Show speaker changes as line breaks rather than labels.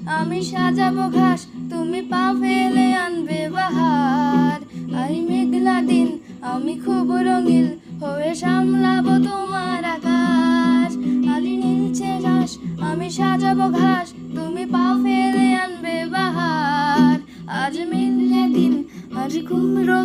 আমি সাজাবো ঘাস, তুমি পা ফেলে আনবে বাহার। আই মেঘলা দিন, আমি খুব রঙিন হয়ে সামলাবো তোমার আকাশ। আলি নীলছে ঘাস, আমি সাজাবো ঘাস, তুমি পা ফেলে আনবে বাহার। আজ মেঘলা দিন, আজ খুব রঙিন